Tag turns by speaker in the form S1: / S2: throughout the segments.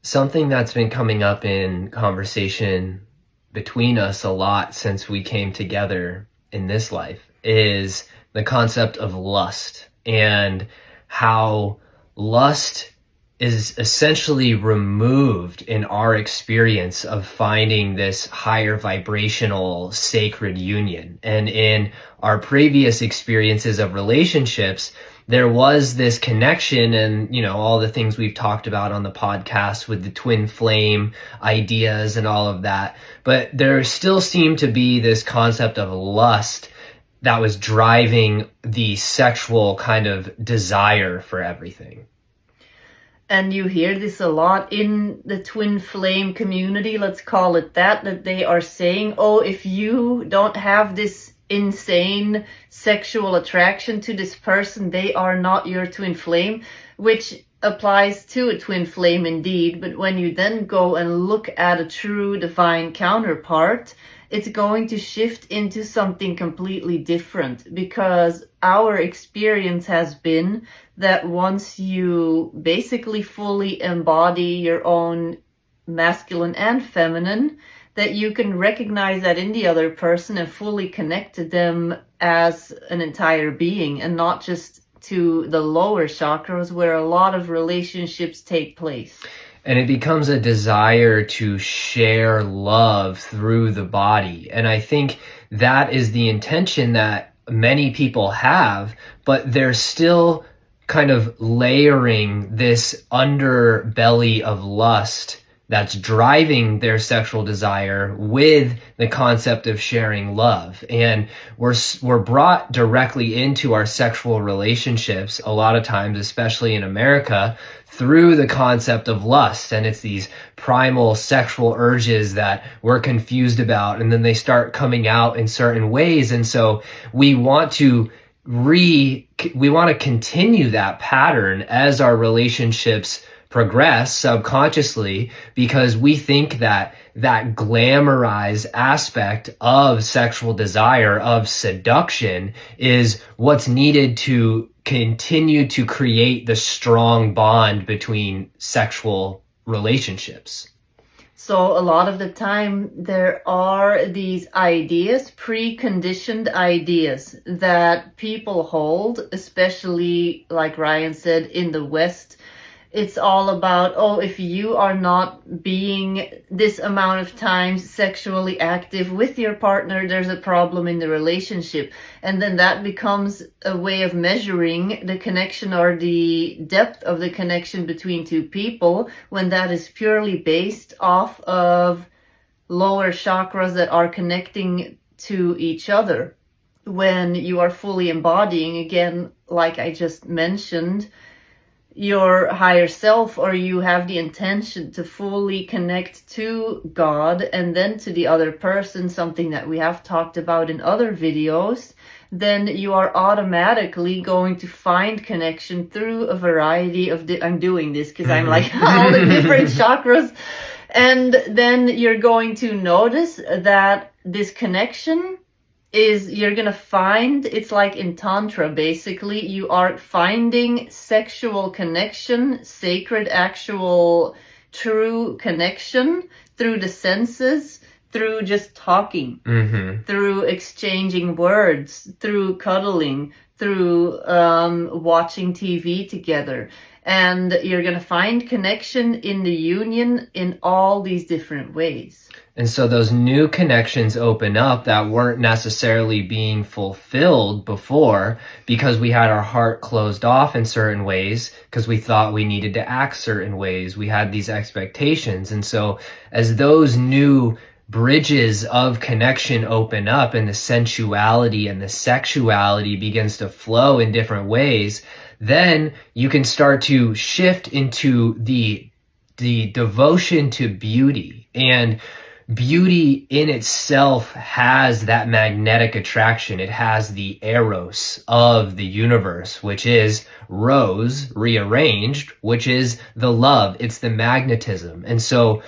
S1: Something that's been coming up in conversation between us a lot since we came together in this life is the concept of lust, and how lust is essentially removed in our experience of finding this higher vibrational sacred union. And in our previous experiences of relationships, there was this connection, and all the things we've talked about on the podcast with the twin flame ideas and all of that, but there still seemed to be this concept of lust that was driving the sexual kind of desire for everything.
S2: And you hear this a lot in the twin flame community, let's call it that they are saying, oh, if you don't have this insane sexual attraction to this person, they are not your twin flame, which applies to a twin flame indeed. But when you then go and look at a true divine counterpart, it's going to shift into something completely different, because our experience has been that once you basically fully embody your own masculine and feminine, that you can recognize that in the other person and fully connect to them as an entire being, and not just to the lower chakras where a lot of relationships take place.
S1: And it becomes a desire to share love through the body. And I think that is the intention that many people have, but they're still kind of layering this underbelly of lust that's driving their sexual desire with the concept of sharing love. And we're brought directly into our sexual relationships a lot of times, especially in America, through the concept of lust. And it's these primal sexual urges that we're confused about, and then they start coming out in certain ways. And so we want to continue that pattern as our relationships progress subconsciously, because we think that glamorized aspect of sexual desire, of seduction, is what's needed to continue to create the strong bond between sexual relationships.
S2: So a lot of the time there are these ideas, preconditioned ideas that people hold, especially like Ryan said, in the West. It's all about, oh, if you are not being this amount of times sexually active with your partner, there's a problem in the relationship. And then that becomes a way of measuring the connection or the depth of the connection between two people, when that is purely based off of lower chakras that are connecting to each other. When you are fully embodying, again, like I just mentioned, your higher self, or you have the intention to fully connect to God and then to the other person, something that we have talked about in other videos, then you are automatically going to find connection through a variety of I'm doing this because I'm like all the different chakras. And then you're going to notice that this connection is, you're gonna find, it's like in Tantra, basically, you are finding sexual connection, sacred, actual, true connection through the senses, through just talking, through exchanging words, through cuddling, through watching TV together. And you're gonna find connection in the union in all these different ways.
S1: And so those new connections open up that weren't necessarily being fulfilled before, because we had our heart closed off in certain ways, because we thought we needed to act certain ways. We had these expectations. And so as those new bridges of connection open up, and the sensuality and the sexuality begins to flow in different ways, then you can start to shift into the devotion to beauty. And beauty in itself has that magnetic attraction. It has the eros of the universe, which is rose rearranged, which is the love. It's the magnetism. And so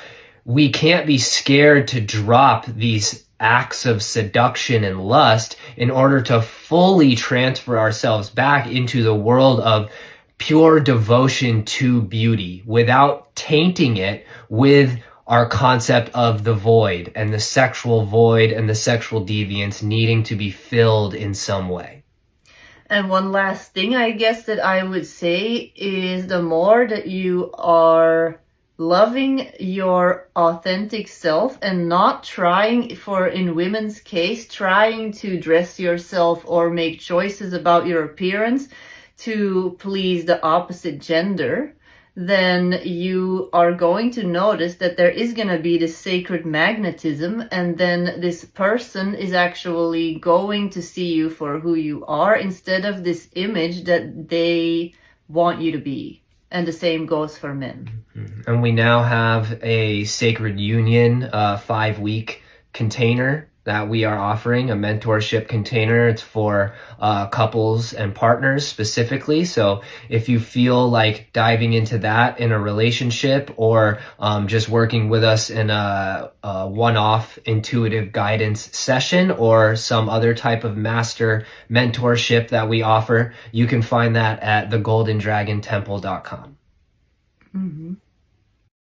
S1: we can't be scared to drop these acts of seduction and lust in order to fully transfer ourselves back into the world of pure devotion to beauty without tainting it with our concept of the void and the sexual void and the sexual deviance needing to be filled in some way.
S2: And one last thing, I guess, that I would say is the more that you are loving your authentic self and not trying, for in women's case, trying to dress yourself or make choices about your appearance to please the opposite gender, then you are going to notice that there is going to be this sacred magnetism, and then this person is actually going to see you for who you are instead of this image that they want you to be. And the same goes for men.
S1: And we now have a Sacred Union 5-week container that we are offering, a mentorship container. It's for couples and partners specifically. So if you feel like diving into that in a relationship, or just working with us in a one-off intuitive guidance session, or some other type of master mentorship that we offer, you can find that at thegoldendragontemple.com.
S2: Mm-hmm.